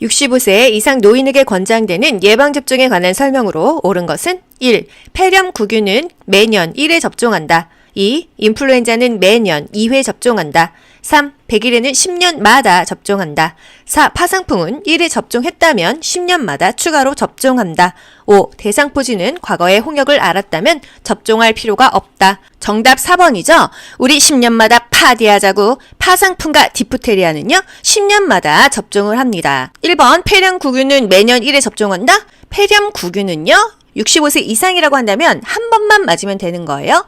65세 이상 노인에게 권장되는 예방접종에 관한 설명으로 옳은 것은 1. 폐렴구균은 매년 1회 접종한다. 2. 인플루엔자는 매년 2회 접종한다. 3. 백일에는 10년마다 접종한다. 4. 파상풍은 1회 접종했다면 10년마다 추가로 접종한다. 5. 대상포진은 과거에 홍역을 알았다면 접종할 필요가 없다. 정답 4번이죠? 우리 10년마다 파디하자고. 파상풍과 디프테리아는요 10년마다 접종을 합니다. 1번 폐렴구균은 매년 1회 접종한다? 폐렴구균은요 65세 이상이라고 한다면 한 번만 맞으면 되는 거예요.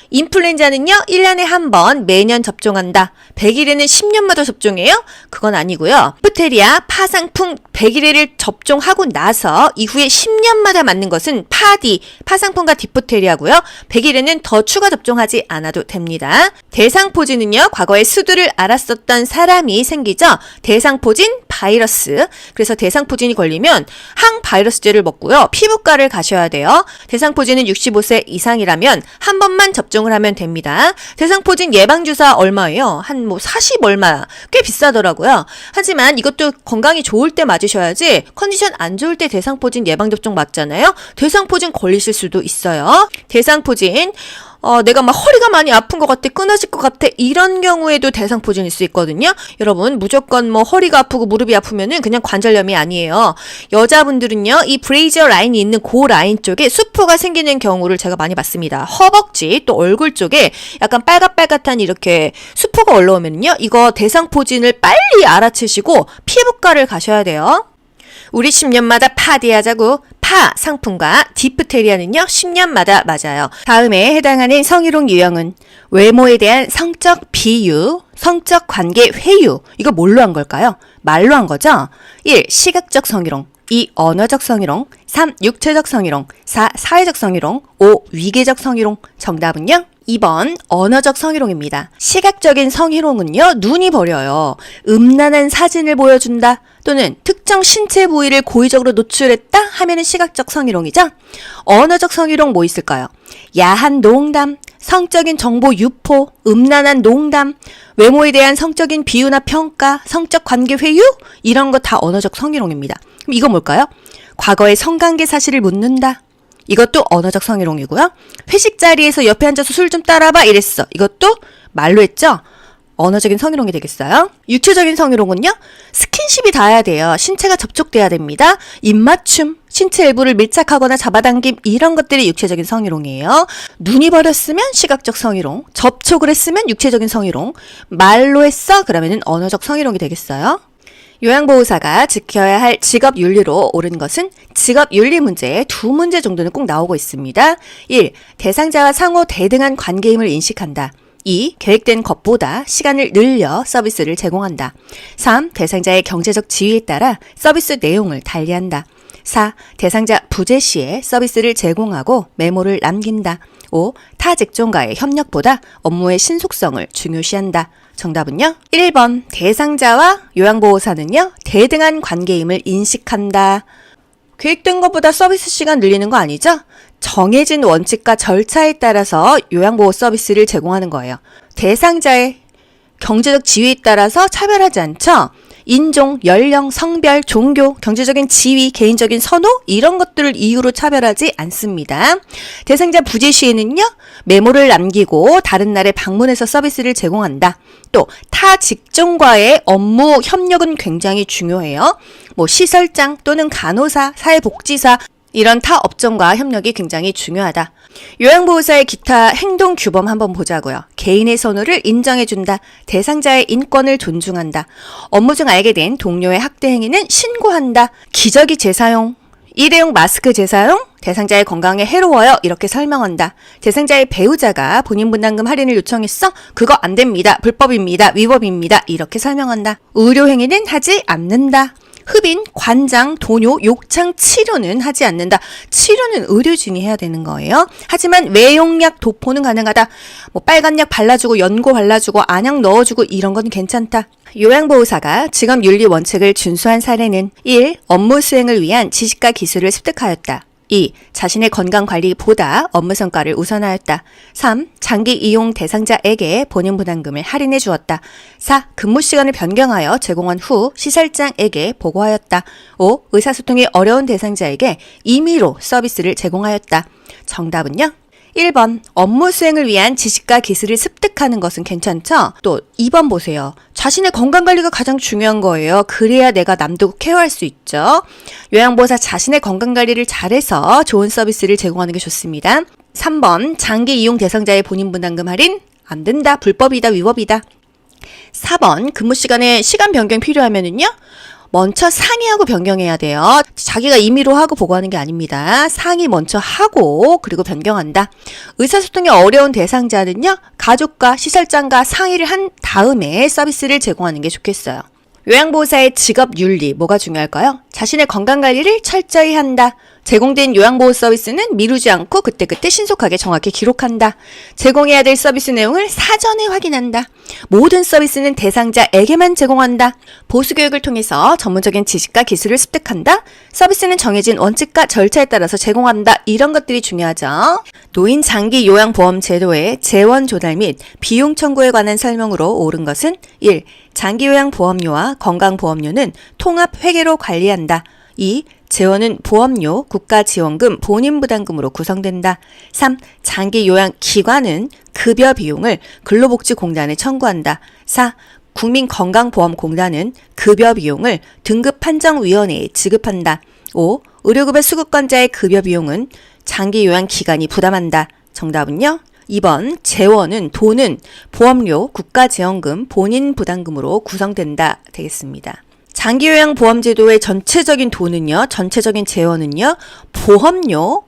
인플루엔자는요 1년에 한 번 매년 접종한다. 100일에는 10년마다 접종해요? 그건 아니고요. 디프테리아, 파상풍 100일에를 접종하고 나서 이후에 10년마다 맞는 것은 파상풍과 디프테리아고요. 100일에는 더 추가 접종하지 않아도 됩니다. 대상포진은요 과거에 수두를 앓았었던 사람이 생기죠. 대상포진 바이러스. 그래서 대상포진이 걸리면 항바이러스제를 먹고요. 피부과를 가셔야 돼요. 대상포진은 65세 이상이라면 한 번만 접종을 하면 됩니다. 대상포진 예방주사 얼마예요? 한 40 얼마. 꽤 비싸더라고요. 하지만 이것도 건강이 좋을 때 맞으셔야지 컨디션 안 좋을 때 대상포진 예방접종 맞잖아요. 대상포진 걸리실 수도 있어요. 대상포진 내가 막 허리가 많이 아픈 것 같아, 끊어질 것 같아, 이런 경우에도 대상포진일 수 있거든요. 여러분 무조건 허리가 아프고 무릎이 아프면은 그냥 관절염이 아니에요. 여자분들은요 이 브레이저 라인이 있는 그 라인 쪽에 수포가 생기는 경우를 제가 많이 봤습니다. 허벅지 또 얼굴 쪽에 약간 빨갛빨갛한 이렇게 수포가 올라오면요 이거 대상포진을 빨리 알아채시고 피부과를 가셔야 돼요. 우리 10년마다 파디하자고. 상품과 디프테리아는요 10년마다 맞아요. 다음에 해당하는 성희롱 유형은 외모에 대한 성적 비유, 성적 관계 회유. 이거 뭘로 한 걸까요? 말로 한 거죠? 1. 시각적 성희롱, 2. 언어적 성희롱, 3. 육체적 성희롱, 4. 사회적 성희롱, 5. 위계적 성희롱. 정답은요? 2번 언어적 성희롱입니다. 시각적인 성희롱은요 눈이 버려요. 음란한 사진을 보여준다 또는 특정 신체 부위를 고의적으로 노출했다 하면은 시각적 성희롱이죠. 언어적 성희롱 뭐 있을까요? 야한 농담, 성적인 정보 유포, 음란한 농담, 외모에 대한 성적인 비유나 평가, 성적 관계 회유, 이런 거 다 언어적 성희롱입니다. 그럼 이거 뭘까요? 과거의 성관계 사실을 묻는다. 이것도 언어적 성희롱이고요. 회식 자리에서 옆에 앉아서 술 좀 따라봐 이랬어. 이것도 말로 했죠? 언어적인 성희롱이 되겠어요. 육체적인 성희롱은요. 스킨십이 닿아야 돼요. 신체가 접촉돼야 됩니다. 입맞춤, 신체 일부를 밀착하거나 잡아당김, 이런 것들이 육체적인 성희롱이에요. 눈이 버렸으면 시각적 성희롱, 접촉을 했으면 육체적인 성희롱, 말로 했어? 그러면은 언어적 성희롱이 되겠어요. 요양보호사가 지켜야 할 직업윤리로 옳은 것은 직업윤리 문제에 2문제 정도는 꼭 나오고 있습니다. 1. 대상자와 상호 대등한 관계임을 인식한다. 2. 계획된 것보다 시간을 늘려 서비스를 제공한다. 3. 대상자의 경제적 지위에 따라 서비스 내용을 달리한다. 4. 대상자 부재 시에 서비스를 제공하고 메모를 남긴다. 5. 타 직종과의 협력보다 업무의 신속성을 중요시한다. 정답은요? 1번 대상자와 요양보호사는요 대등한 관계임을 인식한다. 계획된 것보다 서비스 시간 늘리는 거 아니죠? 정해진 원칙과 절차에 따라서 요양보호 서비스를 제공하는 거예요. 대상자의 경제적 지위에 따라서 차별하지 않죠? 인종, 연령, 성별, 종교, 경제적인 지위, 개인적인 선호, 이런 것들을 이유로 차별하지 않습니다. 대상자 부재 시에는요 메모를 남기고 다른 날에 방문해서 서비스를 제공한다. 또 타 직종과의 업무 협력은 굉장히 중요해요. 시설장 또는 간호사, 사회복지사, 이런 타 업종과 협력이 굉장히 중요하다. 요양보호사의 기타 행동 규범 한번 보자고요. 개인의 선호를 인정해준다. 대상자의 인권을 존중한다. 업무 중 알게 된 동료의 학대 행위는 신고한다. 기저귀 재사용, 일회용 마스크 재사용, 대상자의 건강에 해로워요. 이렇게 설명한다. 대상자의 배우자가 본인 분담금 할인을 요청했어? 그거 안 됩니다. 불법입니다. 위법입니다. 이렇게 설명한다. 의료 행위는 하지 않는다. 흡인, 관장, 도뇨, 욕창, 치료는 하지 않는다. 치료는 의료진이 해야 되는 거예요. 하지만 외용약 도포는 가능하다. 빨간 약 발라주고 연고 발라주고 안약 넣어주고 이런 건 괜찮다. 요양보호사가 직업윤리 원칙을 준수한 사례는 1. 업무 수행을 위한 지식과 기술을 습득하였다. 2. 자신의 건강관리보다 업무 성과를 우선하였다. 3. 장기 이용 대상자에게 본인 부담금을 할인해 주었다. 4. 근무 시간을 변경하여 제공한 후 시설장에게 보고하였다. 5. 의사소통이 어려운 대상자에게 임의로 서비스를 제공하였다. 정답은요? 1번 업무 수행을 위한 지식과 기술을 습득하는 것은 괜찮죠? 또 2번 보세요. 자신의 건강관리가 가장 중요한 거예요. 그래야 내가 남도 케어할 수 있죠. 요양보호사 자신의 건강관리를 잘해서 좋은 서비스를 제공하는 게 좋습니다. 3번 장기 이용 대상자의 본인 부담금 할인? 안 된다. 불법이다. 위법이다. 4번 근무 시간에 시간 변경 필요하면은요. 먼저 상의하고 변경해야 돼요. 자기가 임의로 하고 보고하는 게 아닙니다. 상의 먼저 하고 그리고 변경한다. 의사소통이 어려운 대상자는요. 가족과 시설장과 상의를 한 다음에 서비스를 제공하는 게 좋겠어요. 요양보호사의 직업윤리 뭐가 중요할까요? 자신의 건강관리를 철저히 한다. 제공된 요양보호 서비스는 미루지 않고 그때그때 신속하게 정확히 기록한다. 제공해야 될 서비스 내용을 사전에 확인한다. 모든 서비스는 대상자에게만 제공한다. 보수교육을 통해서 전문적인 지식과 기술을 습득한다. 서비스는 정해진 원칙과 절차에 따라서 제공한다. 이런 것들이 중요하죠. 노인 장기 요양보험 제도의 재원 조달 및 비용 청구에 관한 설명으로 옳은 것은 1. 장기요양보험료와 건강보험료는 통합 회계로 관리한다. 2. 재원은 보험료, 국가지원금, 본인부담금으로 구성된다. 3. 장기요양기관은 급여 비용을 근로복지공단에 청구한다. 4. 국민건강보험공단은 급여 비용을 등급판정위원회에 지급한다. 5. 의료급여 수급권자의 급여 비용은 장기요양기관이 부담한다. 정답은요? 2번 재원은 돈은 보험료, 국가지원금, 본인부담금으로 구성된다 되겠습니다. 장기요양보험제도의 전체적인 돈은요, 전체적인 재원은요, 보험료,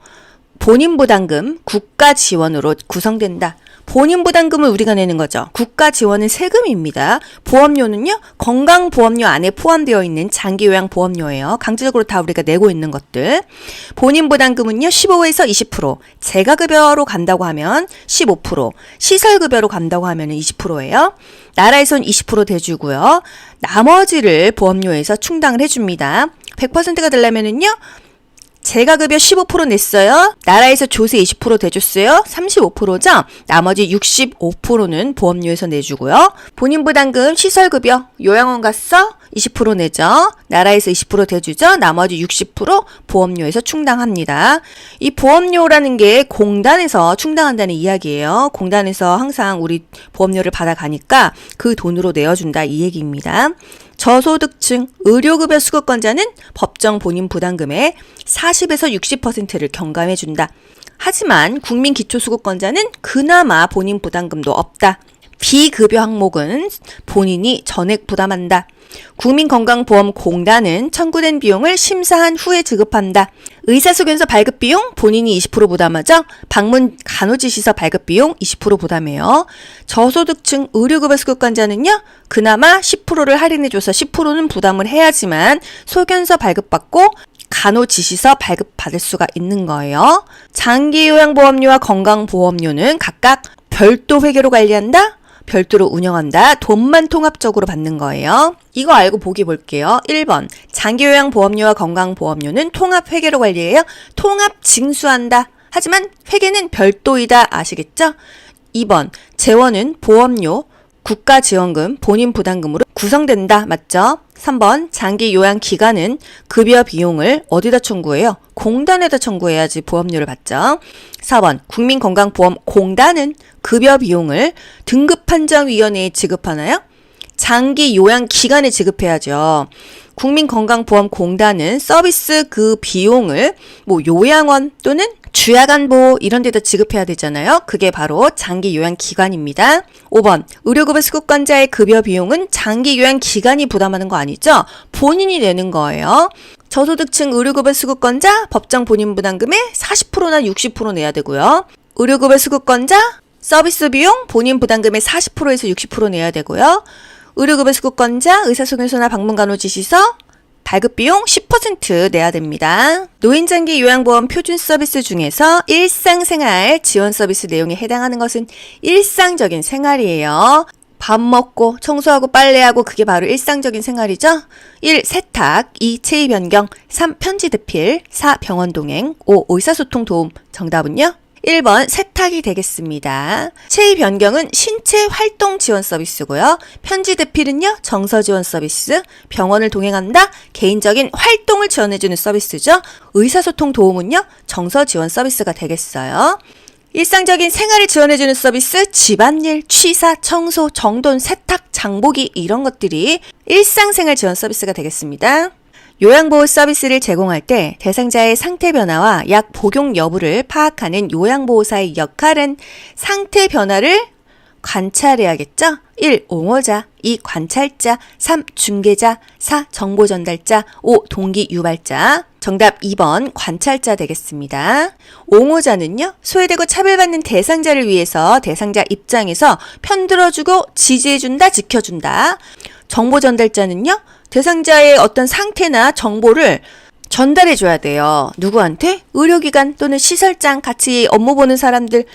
본인부담금, 국가지원으로 구성된다. 본인부담금을 우리가 내는 거죠. 국가지원은 세금입니다. 보험료는요, 건강보험료 안에 포함되어 있는 장기요양보험료예요. 강제적으로 다 우리가 내고 있는 것들. 본인부담금은요, 15에서 20%, 재가급여로 간다고 하면 15%, 시설급여로 간다고 하면 20%예요. 나라에선 20% 대주고요. 나머지를 보험료에서 충당을 해줍니다. 100%가 되려면은요, 재가급여 15% 냈어요. 나라에서 조세 20% 대줬어요. 35%죠. 나머지 65%는 보험료에서 내주고요. 본인부담금 시설급여 요양원 갔어? 20% 내죠. 나라에서 20% 대주죠. 나머지 60% 보험료에서 충당합니다. 이 보험료라는 게 공단에서 충당한다는 이야기예요. 공단에서 항상 우리 보험료를 받아가니까 그 돈으로 내어준다 이 얘기입니다. 저소득층 의료급여 수급권자는 법정 본인 부담금의 40에서 60%를 경감해준다. 하지만 국민기초수급권자는 그나마 본인 부담금도 없다. 비급여 항목은 본인이 전액 부담한다. 국민건강보험공단은 청구된 비용을 심사한 후에 지급한다. 의사소견서 발급비용 본인이 20% 부담하죠. 방문 간호지시서 발급비용 20% 부담해요. 저소득층 의료급여 수급권자는요. 그나마 10%를 할인해줘서 10%는 부담을 해야지만 소견서 발급받고 간호지시서 발급받을 수가 있는 거예요. 장기요양보험료와 건강보험료는 각각 별도 회계로 관리한다. 별도로 운영한다. 돈만 통합적으로 받는 거예요. 이거 알고 보기 볼게요. 1번 장기요양보험료와 건강보험료는 통합회계로 관리해요. 통합 징수한다. 하지만 회계는 별도이다. 아시겠죠? 2번 재원은 보험료, 국가지원금, 본인부담금으로 구성된다. 맞죠? 3번 장기요양기관은 급여 비용을 어디다 청구해요? 공단에다 청구해야지 보험료를 받죠. 4번 국민건강보험공단은 급여 비용을 등급판정위원회에 지급하나요? 장기요양기관에 지급해야죠. 국민건강보험공단은 서비스 그 비용을 요양원 또는 주야간보 이런 데다 지급해야 되잖아요. 그게 바로 장기요양기관입니다. 5번 의료급여 수급권자의 급여 비용은 장기요양기관이 부담하는 거 아니죠? 본인이 내는 거예요. 저소득층 의료급여 수급권자 법정 본인부담금의 40%나 60% 내야 되고요. 의료급여 수급권자 서비스 비용 본인 부담금의 40%에서 60% 내야 되고요. 의료급여 수급권자 의사소견서나 방문간호지시서 발급비용 10% 내야 됩니다. 노인장기 요양보험 표준 서비스 중에서 일상생활 지원 서비스 내용에 해당하는 것은 일상적인 생활이에요. 밥 먹고 청소하고 빨래하고 그게 바로 일상적인 생활이죠. 1. 세탁, 2. 체위 변경, 3. 편지 대필, 4. 병원 동행, 5. 의사소통 도움. 정답은요? 1번 세탁이 되겠습니다. 체위 변경은 신체 활동 지원 서비스고요. 편지 대필은요, 정서 지원 서비스. 병원을 동행한다, 개인적인 활동을 지원해주는 서비스죠. 의사소통 도움은요, 정서 지원 서비스가 되겠어요. 일상적인 생활을 지원해주는 서비스, 집안일, 취사, 청소, 정돈, 세탁, 장보기 이런 것들이 일상생활 지원 서비스가 되겠습니다. 요양보호 서비스를 제공할 때 대상자의 상태 변화와 약 복용 여부를 파악하는 요양보호사의 역할은 상태 변화를 관찰해야겠죠? 1. 옹호자, 2. 관찰자, 3. 중개자, 4. 정보 전달자, 5. 동기 유발자. 정답 2번 관찰자 되겠습니다. 옹호자는요, 소외되고 차별받는 대상자를 위해서 대상자 입장에서 편들어주고 지지해준다, 지켜준다. 정보 전달자는요, 대상자의 어떤 상태나 정보를 전달해줘야 돼요. 누구한테? 의료기관 또는 시설장, 같이 업무 보는 사람들,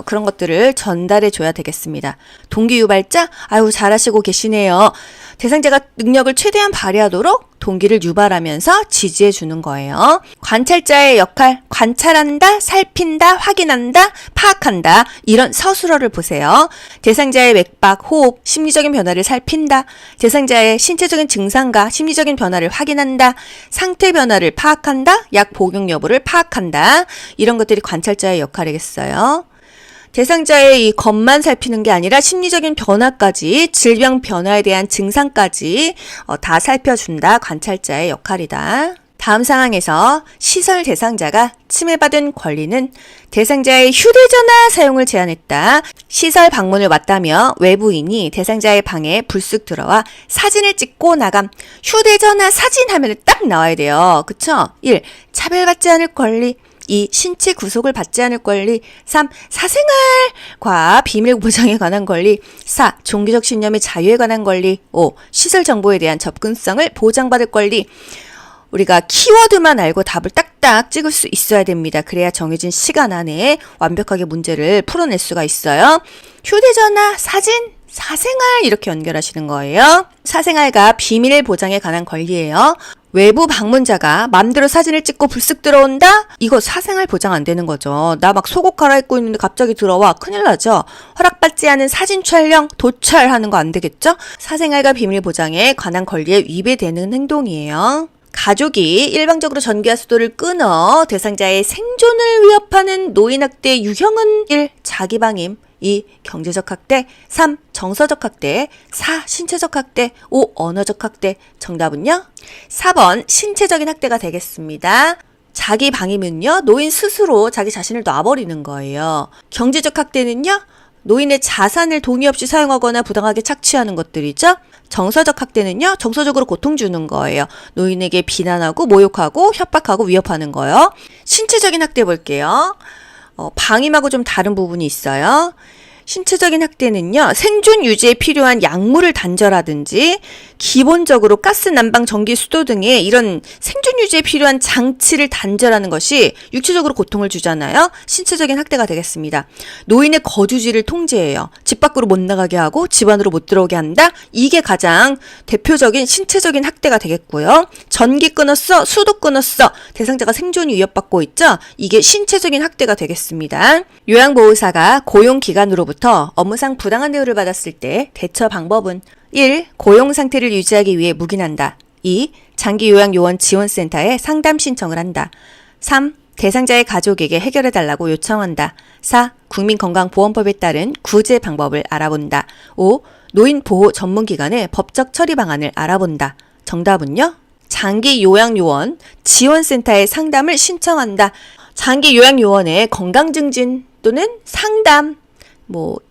그런 것들을 전달해줘야 되겠습니다. 동기유발자? 아유, 잘하시고 계시네요. 대상자가 능력을 최대한 발휘하도록 동기를 유발하면서 지지해주는 거예요. 관찰자의 역할, 관찰한다, 살핀다, 확인한다, 파악한다. 이런 서술어를 보세요. 대상자의 맥박, 호흡, 심리적인 변화를 살핀다. 대상자의 신체적인 증상과 심리적인 변화를 확인한다. 상태 변화를 파악한다. 약 복용 여부를 파악한다. 이런 것들이 관찰자의 역할이겠어요. 대상자의 이 것만 살피는 게 아니라 심리적인 변화까지, 질병 변화에 대한 증상까지 다 살펴준다. 관찰자의 역할이다. 다음 상황에서 시설 대상자가 침해받은 권리는 대상자의 휴대전화 사용을 제한했다. 시설 방문을 왔다며 외부인이 대상자의 방에 불쑥 들어와 사진을 찍고 나감. 휴대전화 사진 하면 딱 나와야 돼요. 그쵸? 1. 차별받지 않을 권리. 2. 신체 구속을 받지 않을 권리. 3. 사생활과 비밀 보장에 관한 권리. 4. 종교적 신념의 자유에 관한 권리. 5. 시설 정보에 대한 접근성을 보장받을 권리. 우리가 키워드만 알고 답을 딱딱 찍을 수 있어야 됩니다. 그래야 정해진 시간 안에 완벽하게 문제를 풀어낼 수가 있어요. 휴대전화, 사진, 사생활 이렇게 연결하시는 거예요. 사생활과 비밀 보장에 관한 권리예요. 외부 방문자가 맘대로 사진을 찍고 불쑥 들어온다? 이거 사생활 보장 안 되는 거죠. 나 막 속옷 갈아입고 있는데 갑자기 들어와. 큰일 나죠. 허락받지 않은 사진 촬영, 도찰하는 거 안 되겠죠? 사생활과 비밀 보장에 관한 권리에 위배되는 행동이에요. 가족이 일방적으로 전기와 수도를 끊어 대상자의 생존을 위협하는 노인학대 유형은 1. 자기방임, 2. 경제적 학대, 3. 정서적 학대, 4. 신체적 학대, 5. 언어적 학대. 정답은요? 4번 신체적인 학대가 되겠습니다. 자기 방임은요, 노인 스스로 자기 자신을 놔버리는 거예요. 경제적 학대는요, 노인의 자산을 동의 없이 사용하거나 부당하게 착취하는 것들이죠. 정서적 학대는요, 정서적으로 고통 주는 거예요. 노인에게 비난하고 모욕하고 협박하고 위협하는 거요. 신체적인 학대 볼게요. 방임하고 좀 다른 부분이 있어요. 신체적인 학대는요, 생존 유지에 필요한 약물을 단절하든지 기본적으로 가스, 난방, 전기, 수도 등의 이런 생존 유지에 필요한 장치를 단절하는 것이 육체적으로 고통을 주잖아요. 신체적인 학대가 되겠습니다. 노인의 거주지를 통제해요. 집 밖으로 못 나가게 하고 집 안으로 못 들어오게 한다. 이게 가장 대표적인 신체적인 학대가 되겠고요. 전기 끊었어, 수도 끊었어. 대상자가 생존이 위협받고 있죠. 이게 신체적인 학대가 되겠습니다. 요양보호사가 고용기관으로부터 업무상 부당한 대우를 받았을 때 대처 방법은 1. 고용 상태를 유지하기 위해 묵인한다. 2. 장기요양요원 지원센터에 상담 신청을 한다. 3. 대상자의 가족에게 해결해달라고 요청한다. 4. 국민건강보험법에 따른 구제 방법을 알아본다. 5. 노인보호 전문기관의 법적 처리 방안을 알아본다. 정답은요? 장기요양요원 지원센터에 상담을 신청한다. 장기요양요원의 건강증진 또는 상담,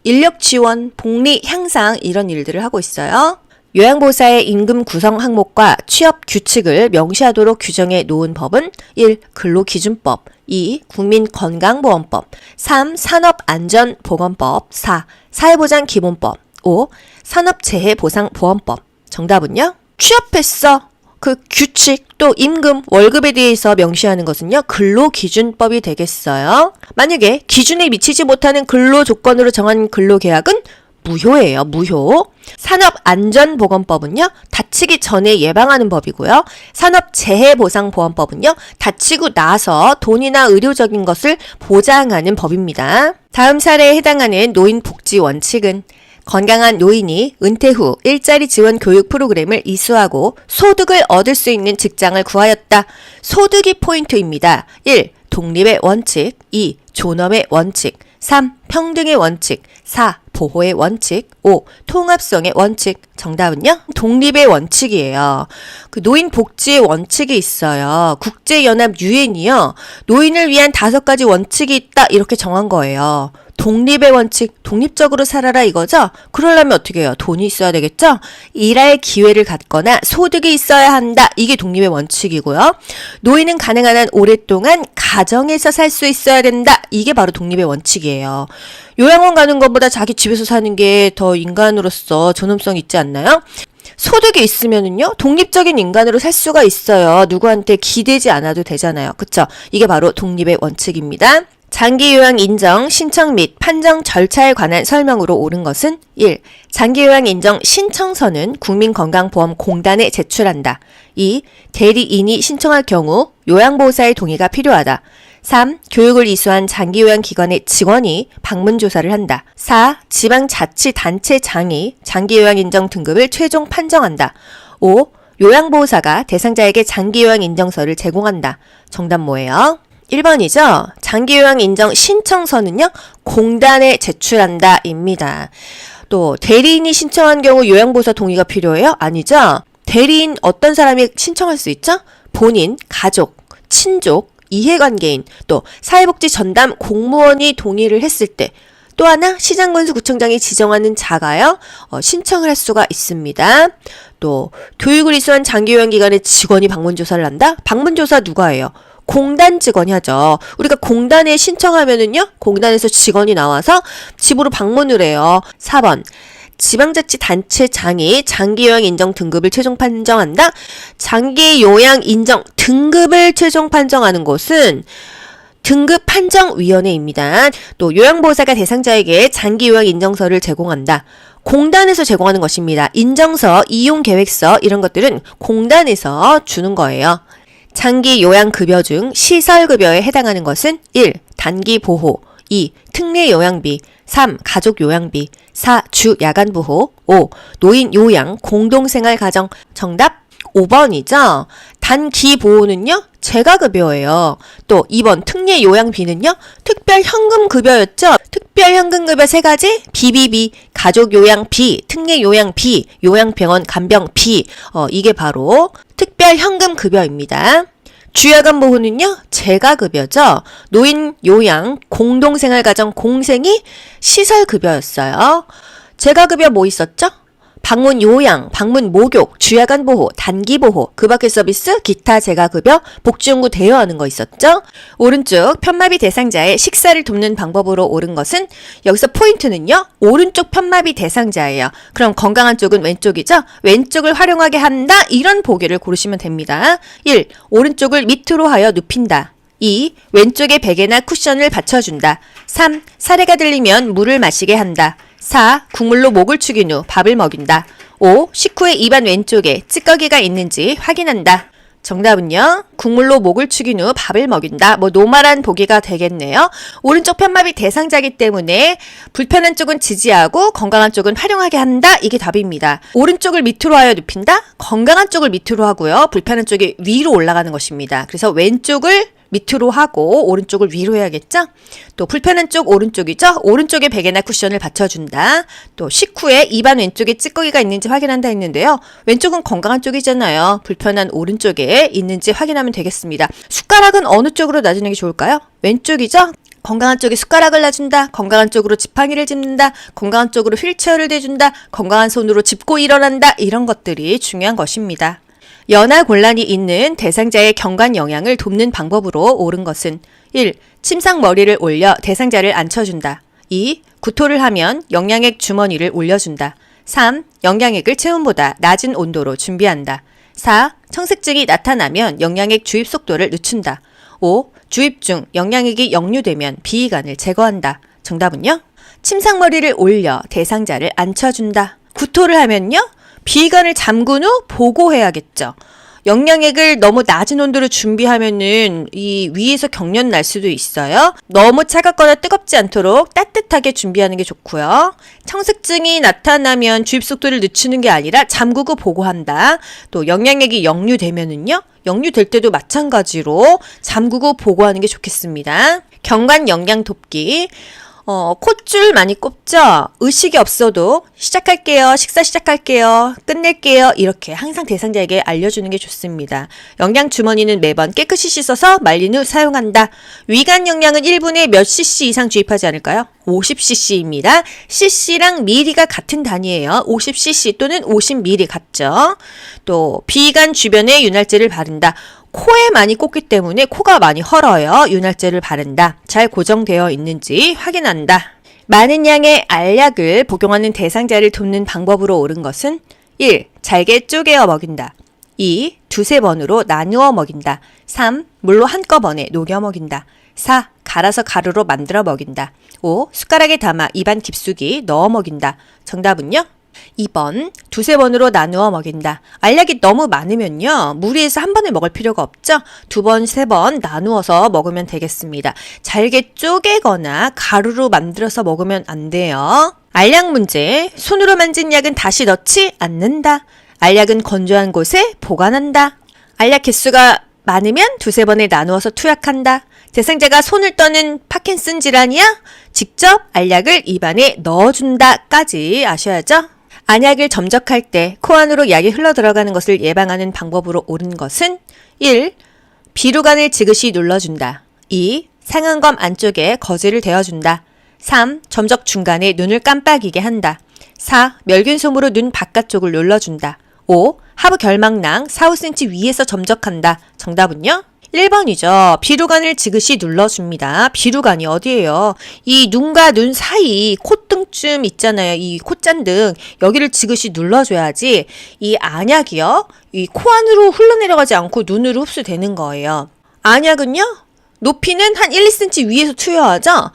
인력 지원, 복리 향상 이런 일들을 하고 있어요. 요양보호사의 임금 구성 항목과 취업 규칙을 명시하도록 규정해 놓은 법은 1. 근로기준법, 2. 국민건강보험법, 3. 산업안전보건법, 4. 사회보장기본법, 5. 산업재해보상보험법. 정답은요? 취업했어. 그 규칙 또 임금, 월급에 대해서 명시하는 것은요, 근로기준법이 되겠어요. 만약에 기준에 미치지 못하는 근로조건으로 정한 근로계약은 무효예요. 무효. 산업안전보건법은요. 다치기 전에 예방하는 법이고요. 산업재해보상보험법은요. 다치고 나서 돈이나 의료적인 것을 보장하는 법입니다. 다음 사례에 해당하는 노인복지 원칙은 건강한 노인이 은퇴 후 일자리 지원 교육 프로그램을 이수하고 소득을 얻을 수 있는 직장을 구하였다. 소득이 포인트입니다. 1. 독립의 원칙. 2. 존엄의 원칙. 3. 평등의 원칙. 4. 보호의 원칙. 5. 통합성의 원칙. 정답은요? 독립의 원칙이에요. 그 노인 복지의 원칙이 있어요. 국제연합 유엔이요. 노인을 위한 5가지 원칙이 있다 이렇게 정한 거예요. 독립의 원칙, 독립적으로 살아라 이거죠? 그러려면 어떻게 해요? 돈이 있어야 되겠죠? 일할 기회를 갖거나 소득이 있어야 한다. 이게 독립의 원칙이고요. 노인은 가능한 한 오랫동안 가정에서 살 수 있어야 된다. 이게 바로 독립의 원칙이에요. 요양원 가는 것보다 자기 집에서 사는 게 더 인간으로서 존엄성 있지 않나요? 소득이 있으면은요, 독립적인 인간으로 살 수가 있어요. 누구한테 기대지 않아도 되잖아요. 그쵸? 이게 바로 독립의 원칙입니다. 장기요양 인정, 신청 및 판정 절차에 관한 설명으로 옳은 것은 1. 장기요양 인정 신청서는 국민건강보험공단에 제출한다. 2. 대리인이 신청할 경우 요양보호사의 동의가 필요하다. 3. 교육을 이수한 장기요양기관의 직원이 방문조사를 한다. 4. 지방자치단체장이 장기요양 인정 등급을 최종 판정한다. 5. 요양보호사가 대상자에게 장기요양 인정서를 제공한다. 정답 뭐예요? 1번이죠. 장기요양 인정 신청서는요. 공단에 제출한다 입니다. 또 대리인이 신청한 경우 요양보호사 동의가 필요해요? 아니죠. 대리인 어떤 사람이 신청할 수 있죠? 본인, 가족, 친족, 이해관계인, 또 사회복지 전담 공무원이 동의를 했을 때, 또 하나 시장군수구청장이 지정하는 자가요. 신청을 할 수가 있습니다. 또 교육을 이수한 장기요양기관의 직원이 방문조사를 한다? 방문조사 누가 해요? 공단 직원이 하죠. 우리가 공단에 신청하면은요, 공단에서 직원이 나와서 집으로 방문을 해요. 4번. 지방자치단체장이 장기요양 인정 등급을 최종 판정한다. 장기요양 인정 등급을 최종 판정하는 곳은 등급판정위원회입니다. 또 요양보호사가 대상자에게 장기요양 인정서를 제공한다. 공단에서 제공하는 것입니다. 인정서, 이용계획서 이런 것들은 공단에서 주는 거예요. 장기 요양급여 중 시설급여에 해당하는 것은 1. 단기보호, 2. 특례요양비, 3. 가족요양비, 4. 주야간보호, 5. 노인요양, 공동생활가정. 정답 5번이죠. 단기보호는요, 재가급여예요. 또 2번 특례요양비는요, 특별현금급여였죠. 특별현금급여 3가지, 비비비, 가족요양비, 특례요양비, 요양병원 간병비, 이게 바로 특별현금급여입니다. 주야간보호는요, 재가급여죠. 노인요양, 공동생활가정 공생이 시설급여였어요. 재가급여 뭐 있었죠? 방문 요양, 방문 목욕, 주야간 보호, 단기 보호, 그 밖의 서비스, 기타 재가급여, 복지연구 대여하는 거 있었죠? 오른쪽 편마비 대상자의 식사를 돕는 방법으로 옳은 것은 여기서 포인트는요. 오른쪽 편마비 대상자예요. 그럼 건강한 쪽은 왼쪽이죠? 왼쪽을 활용하게 한다. 이런 보기를 고르시면 됩니다. 1. 오른쪽을 밑으로 하여 눕힌다. 2. 왼쪽에 베개나 쿠션을 받쳐준다. 3. 사례가 들리면 물을 마시게 한다. 4. 국물로 목을 축인 후 밥을 먹인다. 5. 식후에 입안 왼쪽에 찌꺼기가 있는지 확인한다. 정답은요. 국물로 목을 축인 후 밥을 먹인다. 노말한 보기가 되겠네요. 오른쪽 편마비 대상자이기 때문에 불편한 쪽은 지지하고 건강한 쪽은 활용하게 한다. 이게 답입니다. 오른쪽을 밑으로 하여 눕힌다. 건강한 쪽을 밑으로 하고요. 불편한 쪽이 위로 올라가는 것입니다. 그래서 왼쪽을 밑으로 하고 오른쪽을 위로 해야겠죠? 또 불편한 쪽 오른쪽이죠? 오른쪽에 베개나 쿠션을 받쳐준다. 또 식후에 입안 왼쪽에 찌꺼기가 있는지 확인한다 했는데요. 왼쪽은 건강한 쪽이잖아요. 불편한 오른쪽에 있는지 확인하면 되겠습니다. 숟가락은 어느 쪽으로 놔주는 게 좋을까요? 왼쪽이죠? 건강한 쪽에 숟가락을 놔준다. 건강한 쪽으로 지팡이를 짚는다. 건강한 쪽으로 휠체어를 대준다. 건강한 손으로 짚고 일어난다. 이런 것들이 중요한 것입니다. 연하 곤란이 있는 대상자의 경관 영양을 돕는 방법으로 옳은 것은 1. 침상 머리를 올려 대상자를 앉혀준다. 2. 구토를 하면 영양액 주머니를 올려준다. 3. 영양액을 체온보다 낮은 온도로 준비한다. 4. 청색증이 나타나면 영양액 주입 속도를 늦춘다. 5. 주입 중 영양액이 역류되면 비위관을 제거한다. 정답은요? 침상머리를 올려 대상자를 앉혀준다. 구토를 하면요? 비관을 잠근 후 보고해야겠죠. 영양액을 너무 낮은 온도로 준비하면은 이 위에서 경련 날 수도 있어요. 너무 차갑거나 뜨겁지 않도록 따뜻하게 준비하는 게 좋고요. 청색증이 나타나면 주입 속도를 늦추는 게 아니라 잠그고 보고한다. 또 영양액이 역류되면은요. 역류될 때도 마찬가지로 잠그고 보고하는 게 좋겠습니다. 경관 영양 돕기. 콧줄 많이 꼽죠? 의식이 없어도 시작할게요. 식사 시작할게요. 끝낼게요. 이렇게 항상 대상자에게 알려주는 게 좋습니다. 영양 주머니는 매번 깨끗이 씻어서 말린 후 사용한다. 위간 영양은 1분에 몇 cc 이상 주입하지 않을까요? 50cc입니다. cc랑 ml가 같은 단위예요. 50cc 또는 50ml 같죠? 또 비관 주변에 윤활제를 바른다. 코에 많이 꽂기 때문에 코가 많이 헐어요. 윤활제를 바른다. 잘 고정되어 있는지 확인한다. 많은 양의 알약을 복용하는 대상자를 돕는 방법으로 옳은 것은 1. 잘게 쪼개어 먹인다. 2. 두세 번으로 나누어 먹인다. 3. 물로 한꺼번에 녹여 먹인다. 4. 갈아서 가루로 만들어 먹인다. 5. 숟가락에 담아 입안 깊숙이 넣어 먹인다. 정답은요? 2번, 두세 번으로 나누어 먹인다. 알약이 너무 많으면요. 무리해서 한 번에 먹을 필요가 없죠. 2번, 3번 나누어서 먹으면 되겠습니다. 잘게 쪼개거나 가루로 만들어서 먹으면 안 돼요. 알약 문제, 손으로 만진 약은 다시 넣지 않는다. 알약은 건조한 곳에 보관한다. 알약 개수가 많으면 두세 번에 나누어서 투약한다. 대상자가 손을 떠는 파킨슨 질환이야? 직접 알약을 입안에 넣어준다까지 아셔야죠. 안약을 점적할 때 코 안으로 약이 흘러 들어가는 것을 예방하는 방법으로 옳은 것은 1. 비루관을 지그시 눌러준다. 2. 상안검 안쪽에 거즈를 대어준다. 3. 점적 중간에 눈을 깜빡이게 한다. 4. 멸균솜으로 눈 바깥쪽을 눌러준다. 5. 하부 결막낭 4-5cm 위에서 점적한다. 정답은요? 1번이죠. 비루관을 지그시 눌러줍니다. 비루관이 어디예요? 이 눈과 눈 사이 콧등쯤 있잖아요. 이 콧잔등 여기를 지그시 눌러줘야지 이 안약이요. 이 코 안으로 흘러내려가지 않고 눈으로 흡수되는 거예요. 안약은요. 높이는 한 1, 2cm 위에서 투여하죠.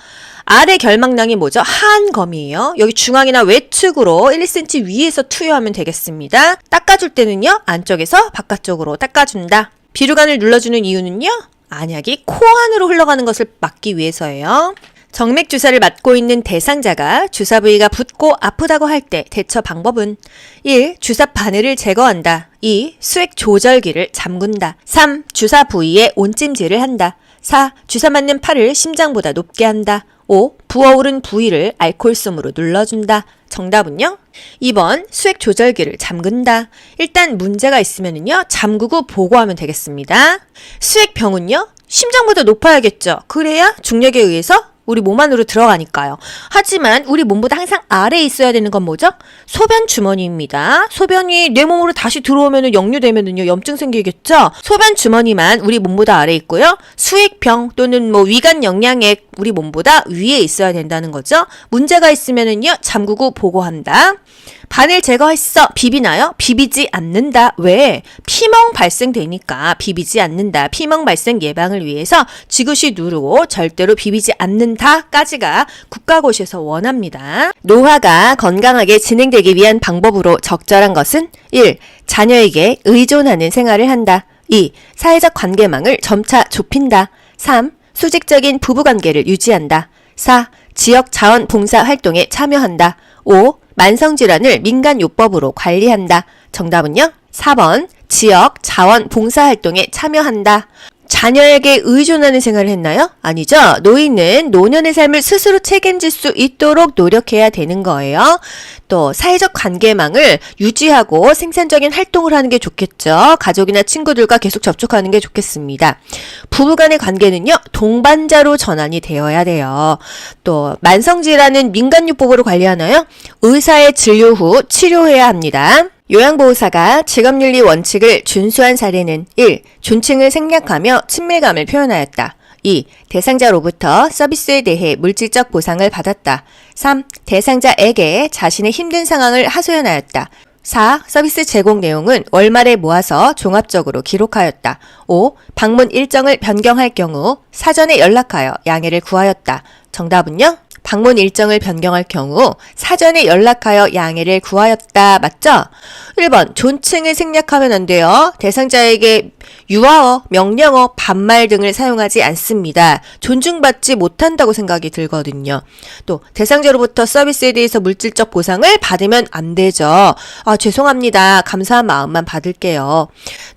아래 결막낭이 뭐죠? 하안검이에요. 여기 중앙이나 외측으로 1, 2cm 위에서 투여하면 되겠습니다. 닦아줄 때는요. 안쪽에서 바깥쪽으로 닦아준다. 비루관을 눌러주는 이유는요. 안약이 코 안으로 흘러가는 것을 막기 위해서예요. 정맥 주사를 맞고 있는 대상자가 주사 부위가 붓고 아프다고 할 때 대처 방법은 1. 주사 바늘을 제거한다. 2. 수액 조절기를 잠근다. 3. 주사 부위에 온찜질을 한다. 4. 주사 맞는 팔을 심장보다 높게 한다. 5. 부어오른 부위를 알코올솜으로 눌러준다. 정답은요? 2번 수액 조절기를 잠근다. 일단 문제가 있으면요. 잠그고 보고하면 되겠습니다. 수액병은요. 심장보다 높아야겠죠. 그래야 중력에 의해서 우리 몸 안으로 들어가니까요. 하지만 우리 몸보다 항상 아래에 있어야 되는 건 뭐죠? 소변 주머니입니다. 소변이 내 몸으로 다시 들어오면 역류되면은요 염증 생기겠죠? 소변 주머니만 우리 몸보다 아래에 있고요. 수액병 또는 위관 영양액 우리 몸보다 위에 있어야 된다는 거죠. 문제가 있으면은요 잠그고 보고한다. 바늘 제거했어. 비비나요? 비비지 않는다. 왜? 피멍 발생되니까 비비지 않는다. 피멍 발생 예방을 위해서 지그시 누르고 절대로 비비지 않는다까지가 국가고시에서 원합니다. 노화가 건강하게 진행되기 위한 방법으로 적절한 것은 1. 자녀에게 의존하는 생활을 한다. 2. 사회적 관계망을 점차 좁힌다. 3. 수직적인 부부관계를 유지한다. 4. 지역 자원봉사 활동에 참여한다. 5. 만성질환을 민간요법으로 관리한다. 정답은요? 4번 지역 자원봉사활동에 참여한다. 자녀에게 의존하는 생활을 했나요? 아니죠. 노인은 노년의 삶을 스스로 책임질 수 있도록 노력해야 되는 거예요. 또 사회적 관계망을 유지하고 생산적인 활동을 하는 게 좋겠죠. 가족이나 친구들과 계속 접촉하는 게 좋겠습니다. 부부간의 관계는요. 동반자로 전환이 되어야 돼요. 또 만성질환은 민간요법으로 관리하나요? 의사의 진료 후 치료해야 합니다. 요양보호사가 직업윤리 원칙을 준수한 사례는 1. 존칭을 생략하며 친밀감을 표현하였다. 2. 대상자로부터 서비스에 대해 물질적 보상을 받았다. 3. 대상자에게 자신의 힘든 상황을 하소연하였다. 4. 서비스 제공 내용은 월말에 모아서 종합적으로 기록하였다. 5. 방문 일정을 변경할 경우 사전에 연락하여 양해를 구하였다. 정답은요? 방문 일정을 변경할 경우 사전에 연락하여 양해를 구하였다. 맞죠? 1번 존칭을 생략하면 안 돼요. 대상자에게 유아어, 명령어, 반말 등을 사용하지 않습니다. 존중받지 못한다고 생각이 들거든요. 또 대상자로부터 서비스에 대해서 물질적 보상을 받으면 안 되죠. 죄송합니다. 감사한 마음만 받을게요.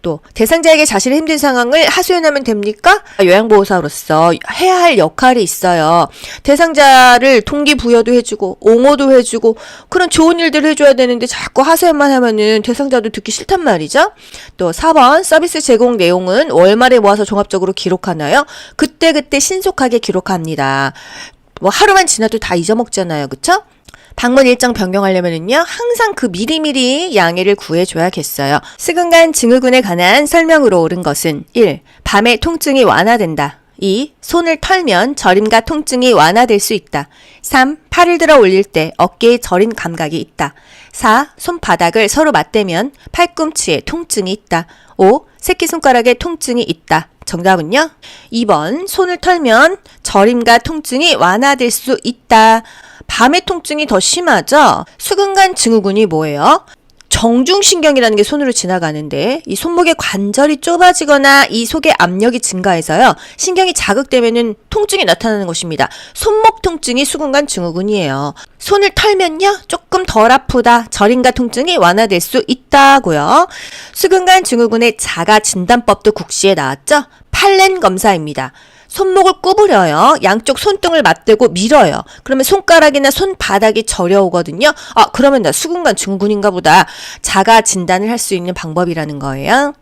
또 대상자에게 자신의 힘든 상황을 하소연하면 됩니까? 요양보호사로서 해야 할 역할이 있어요. 대상자를 동기부여도 해주고 옹호도 해주고 그런 좋은 일들을 해줘야 되는데 자꾸 하소연만 하면은 대상자도 듣기 싫단 말이죠. 또 4번 서비스 제공 내용은 월말에 모아서 종합적으로 기록하나요? 그때그때 신속하게 기록합니다. 뭐 하루만 지나도 다 잊어먹잖아요. 그쵸? 방문 일정 변경하려면은요, 항상 그 미리미리 양해를 구해줘야겠어요. 수근간 증후군에 관한 설명으로 옳은 것은 1. 밤에 통증이 완화된다. 2. 손을 털면 저림과 통증이 완화될 수 있다. 3. 팔을 들어 올릴 때 어깨에 저린 감각이 있다. 4. 손바닥을 서로 맞대면 팔꿈치에 통증이 있다. 5. 새끼손가락에 통증이 있다. 정답은요? 2번 손을 털면 저림과 통증이 완화될 수 있다. 밤의 통증이 더 심하죠? 수근간 증후군이 뭐예요? 정중신경이라는 게 손으로 지나가는데 이 손목의 관절이 좁아지거나 이 속의 압력이 증가해서요. 신경이 자극되면은 통증이 나타나는 것입니다. 손목 통증이 수근간 증후군이에요. 손을 털면요. 조금 덜 아프다. 저림과 통증이 완화될 수 있다고요. 수근간 증후군의 자가 진단법도 국시에 나왔죠? 팔렌 검사입니다. 손목을 구부려요. 양쪽 손등을 맞대고 밀어요. 그러면 손가락이나 손바닥이 저려오거든요. 그러면 나 수근간 증후군인가 보다. 자가 진단을 할 수 있는 방법이라는 거예요.